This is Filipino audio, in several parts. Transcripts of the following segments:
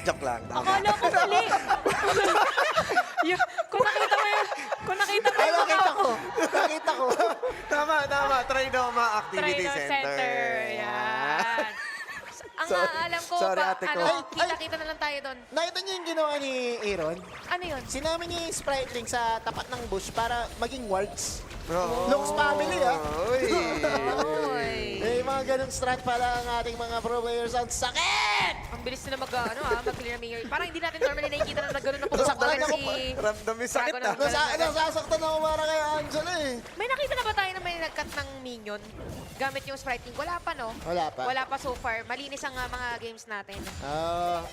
Joke lang. Tama. Akala ko mali. Kung nakita mo yun, kung nakita mo Ay, yung nakita ko. Nakita ko. Tama, tama. Trinoma Activity Trino Center. Center. Yan. Ang alam ko, Sorry, ate ko. kita-kita na lang tayo doon. Nakita niyo yung ginawa ni Aaron? Ano yun? Sinama niya yung Sprite Link sa tapat ng bush para maging wards. Oo. Looks family, ah. Uy. Oy. Eh, mga ganong strat pala ang ating mga pro players. Ang sakit! Ang bilis nila mag-clear ng mayor. Parang hindi natin normally nakikita na gano'n na Nasaktan pupunta ako si... Ramdam yung sakit Dragon ah. ng- Nasasaktan ako para kay Angela eh. May nakita na ba tayo na may nag-cut ng minion? Gamit yung Sprite Link? Wala pa, no? Wala pa. Wala pa so far. Malinis ang mga games natin.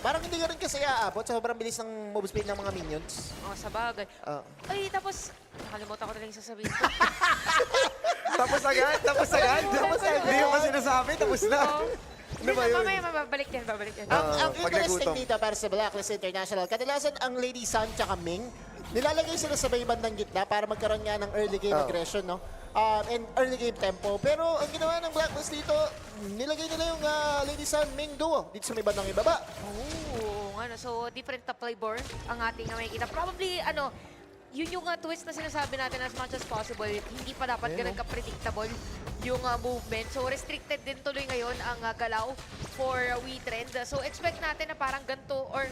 Parang hindi ka rin kasi aabot. Sobrang bilis ng move speed ng mga minions. Oh, sa bagay. Ay, tapos... Nakalimutan ko na lang yung sasabihin ko. Tapos agad, tapos agad. Tapos agad. Hindi ko pa sinasabi, tapos na. Ano ba yun? Mamaya, babalik yan, babalik yan. Ang pag interesting nagutom. dito para sa Blacklist International, kadalasan ang Lady Sun tsaka Ming, nilalagay sila sa may bandang gitna para magkaroon nga ng early game aggression, no? And early game tempo. Pero ang ginawa ng Blacklist dito, nilagay nila yung Lady Sun Ming duo dito sa may bandang ibaba. Oo, so different na playboard ang ating makikita. Probably, yun yung twist na sinasabi natin as much as possible. Hindi pa dapat ganun ka-predictable yung movement. So restricted din tuloy ngayon ang galaw for WeTrend. So expect natin na parang ganito or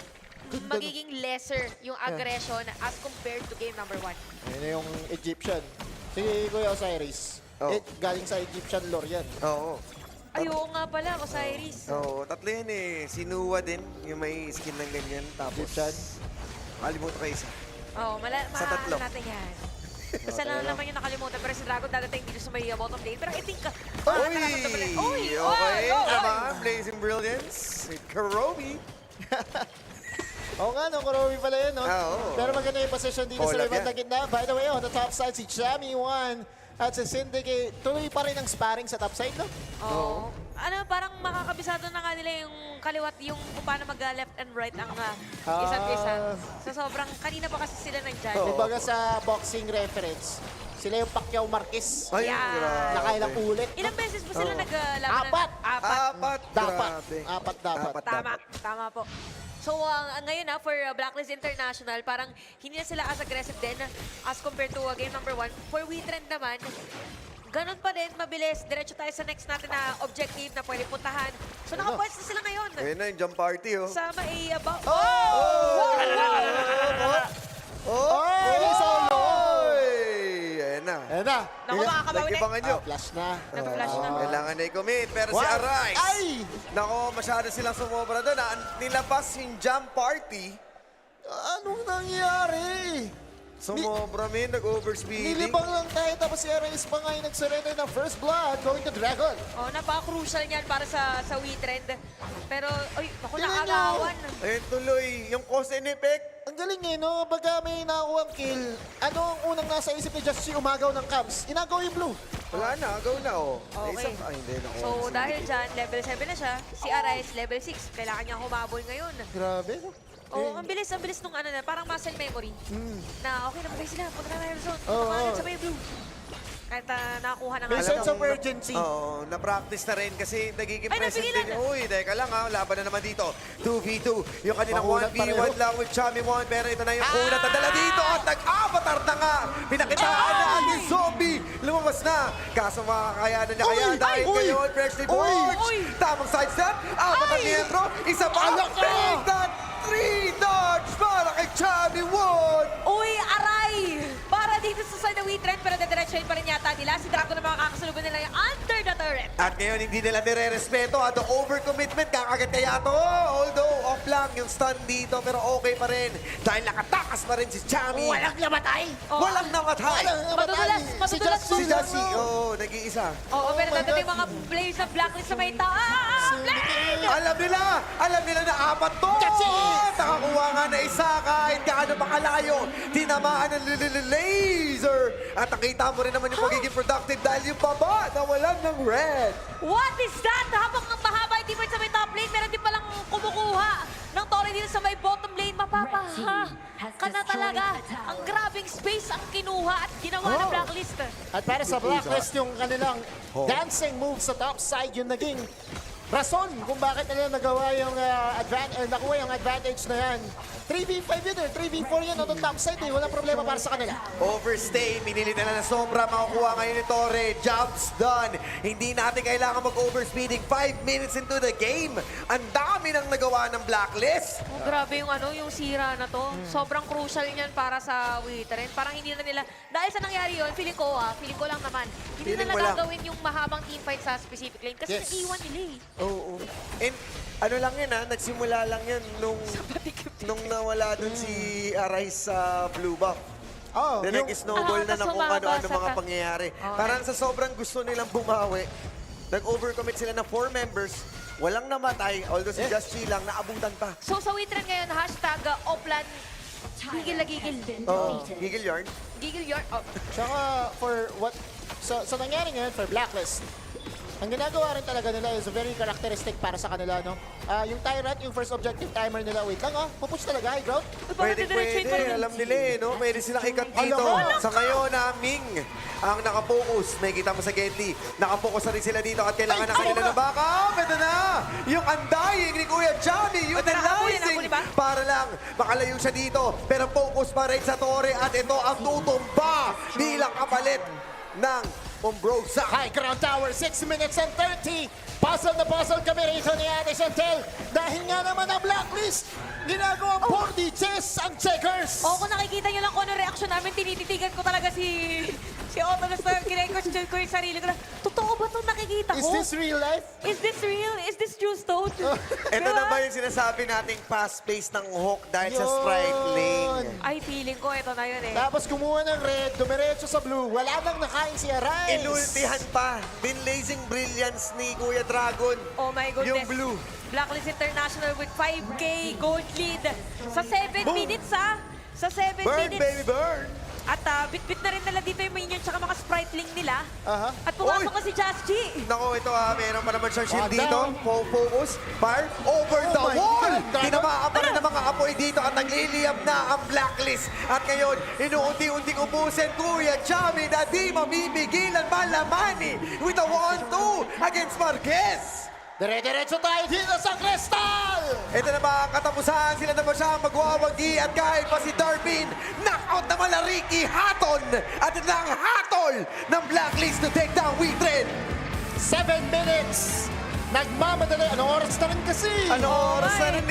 magiging lesser yung aggression as compared to game number 1. Ayun na yung Egyptian. Si Kuya Osiris. Galing sa Egyptian lore yan. Oo. Ayun nga pala, Osiris. Oo, tatlo yan eh. Sinuwa din, yung may skin ng ganyan. Tapos, Egyptian. kalimutan ko isa. Oo, Sa tatlo. natin yan. Isa lang naman yung nakalimutan, pero si Dragon dadating dito sa may bottom lane. Pero I think, Uy! Uy! Okay, Oy! naman. Blazing Brilliance. Kurobi. Oo nga, no, Kuromi pala yun, no? Oo. Pero maganda yung position dito sa Collab libang yan. na gitna. By the way, on the top side, si Jamie 1 at si Syndicate. Tuloy pa rin ang sparring sa top side, no? Oo. Parang makakabisado na nga nila yung kaliwat, yung kung paano mag-left and right ang isa't isa. So sobrang, kanina pa kasi sila nandyan. Kumbaga sa boxing reference, sila yung Pacquiao Marquez. Ay, Yan. grabe. Nakailang ulit. Ilang beses ba sila naglaban? Apat! Apat. Dapat. Grabe. Apat dapat. Tama po. So ngayon for Blacklist International, parang hindi na sila as aggressive din as compared to game number 1. For WeTrend naman, ganun pa din, mabilis. Diretso tayo sa next natin na objective na pwede puntahan. So nakapwes na sila ngayon. Ayun na yung jump party, oh. Sa may about... Oy! Solo! Oy! Ayan na. Ayan na. Naku, makakabawi na. Nagtibangan nyo. Flash na. Nag-flash na. Kailangan na i-commit. Pero si What? Arise. Ay! Nako, masyado silang sumobra doon. Nilabas yung jump party. Anong nangyari? Sumobra, min. Nag-overspeeding. Nilibang lang tayo tapos si Arais pa nga yung nag-surrender ng first blood going to Dragon. Oh, napaka-crucial niyan para sa WeTrend. Pero, ay, ako Tingnan nakakawan. Ayun tuloy. Yung cause and effect. Ang galing eh, no? Pagka may nakakuha ang kill, ano ang unang nasa isip ni Just si umagaw ng camps? Inagaw yung blue. Wala na. Agaw na, oh. Okay. Ay, hindi. Naku. So, dahil dyan, level 7 na siya. Si Arise, level 6. Kailangan niya humabol ngayon. Grabe. Oh, ang bilis nung parang muscle memory. Na okay na magay sila, punta na tayo sa zone. Oo. Punta ka sa may blue. Kahit nakakuha na nga. May Alam sense mo, of urgency. Oo, na-practice na rin kasi nagiging Ay, present napigilan din. na. Uy, teka lang ha, laban na naman dito. 2v2, yung kanilang Makunat 1v1 pareho. lang with Chami 1, pero ito na yung kunat na dala dito at nag-avatar na nga. Pinakitaan na ang yung zombie. Lumabas na. Kaso makakayanan niya kaya Uy! dahil Uy! ngayon, freshly Uy! forged. Uy! Tamang sidestep, avatar ni Entro, isa pa, Alak ka! big that 3 dodge para kay Chami 1. Uy, aray! Para dito sa side ng WeTrend, pero dediretsuhin pa rin yata nila. Si Draco na makakasalubin nila yung under the turret. At ngayon, hindi nila nire-respeto. At overcommitment, kakagat kaya to. Although, off lang yung stun dito, pero okay pa rin. Dahil nakatakas pa rin si Chami. Walang namatay. Oh. Walang namatay. Madudulas, madudulas Si Si Just, Jassy, oo, nag-iisa. Oo, pero my dadating God. mga players sa blacklist sa may taas. Alam nila na apat to. Jassy! Nakakuha nga na isa kahit gaano pa kalayo. Tinamaan ng laser. At nakita mo rin naman yung pagiging productive dahil yung baba nawalan ng red. What is that? Habang ang mahaba yung teammate sa may top lane, meron din palang kumukuha ng Torre dito sa may bottom lane. Mapapaha ka na talaga. Ang grabing space ang kinuha at ginawa ng blacklist. At para sa Blacklist, yung kanilang dancing move sa top side, yung naging rason kung bakit nila nagawa yung nakuha yung advantage na yan. 3v5 yun eh, 3v4 yun on the top side eh, walang problema para sa kanila. Overstay, minili nila na sobra, makukuha ngayon ni Torre. Jobs done. Hindi natin kailangan mag-overspeeding. 5 minutes into the game. Ang dami nang nagawa ng Blacklist. Oh, grabe yung yung sira na to. Sobrang crucial niyan para sa Witherin. Parang hindi na nila, dahil sa nangyari yun, feeling ko lang naman, hindi Feeling na mo lang. gagawin yung mahabang teamfight sa specific lane kasi Yes. nag-iwan nila eh. Oo. And ano lang yan nagsimula lang yan nung nawala dun si Arise sa Blue Buff. Oh, Then nag-snowball na tas ng kung sumaba ano-ano sa mga ta- pangyayari. Okay. Parang sa sobrang gusto nilang bumawi, nag-overcommit sila na 4 members, walang namatay, although si Just Chi lang, naabutan pa. So sa Witherin ngayon, hashtag Oplan, gigil na gigil. Oo, Giggle Yarn. Gigil yarn. Oh. Tsaka for what sa nangyari ngayon for Blacklist, ang ginagawa rin talaga nila is very characteristic para sa kanila, no? Yung Tyrant, yung first objective timer nila, wait lang pupush talaga, high ground. Pwede, alam nila no? Pwede silang ikat dito. Alam ko. Sa ngayon, Ming ang nakapokus. May kita mo sa Getty. Nakapokus na rin sila dito at kailangan na kanila ng backup. Ito na! Yung undying ni Kuya Johnny, utilizing nakahuli ba? para lang makalayo siya dito. Pero focus pa rin sa Torre at ito ang tutumba bilang kapalit ng Umbrosa. High ground tower, 6 minutes and 30. Puzzle na puzzle kami rito ni Ate Chantel. Dahil nga naman ang Blacklist, ginagawang 4D chess ang checkers. Oo, kung nakikita nyo lang kung ano reaction namin, tinititigan ko talaga si Otto na kine-question ko yung sarili ko na, totoo ba itong nakikita ko? Is this real life? Is this real? Is this true stone? Ito na ba yung sinasabi nating fast pace ng Hawk dahil sa strike lane? Ay, feeling ko, ito na yun eh. Tapos kumuha ng red, dumiretso sa blue. Wala nang nakain si Arise. Inultihan pa. Binlazing brilliance ni Kuya Dragon. Oh my goodness. Yung blue. Blacklist International with 5K gold lead. Sa 7 Boom. minutes Sa 7 Burn, minutes. baby, burn! At bit-bit na rin nila dito yung minion tsaka mga spriteling nila. Aha. At pumasok Oy! na si Just G. Nako, ito meron pa naman siyang shield Down. dito. Focus, fire, over Oh the my wall! God, Dragon. Tinamaan pa rin ng mga apoy dito at nagliliyab na ang Blacklist. At ngayon, inuunti-unting ubusin Kuya Chami na di mamipigilan Malamani with a 1-2 against Marquez. Dire-diretso tayo dito sa Crystal! Ito na ba ang katapusan? Sila na ba siya magwawagi? At kahit pa si Darwin, knockout naman na Ricky Hatton! At ito na ang hatol ng Blacklist to take down Witherin! 7 minutes! Nagmamadali. Anong oras na rin kasi? Ano oras na rin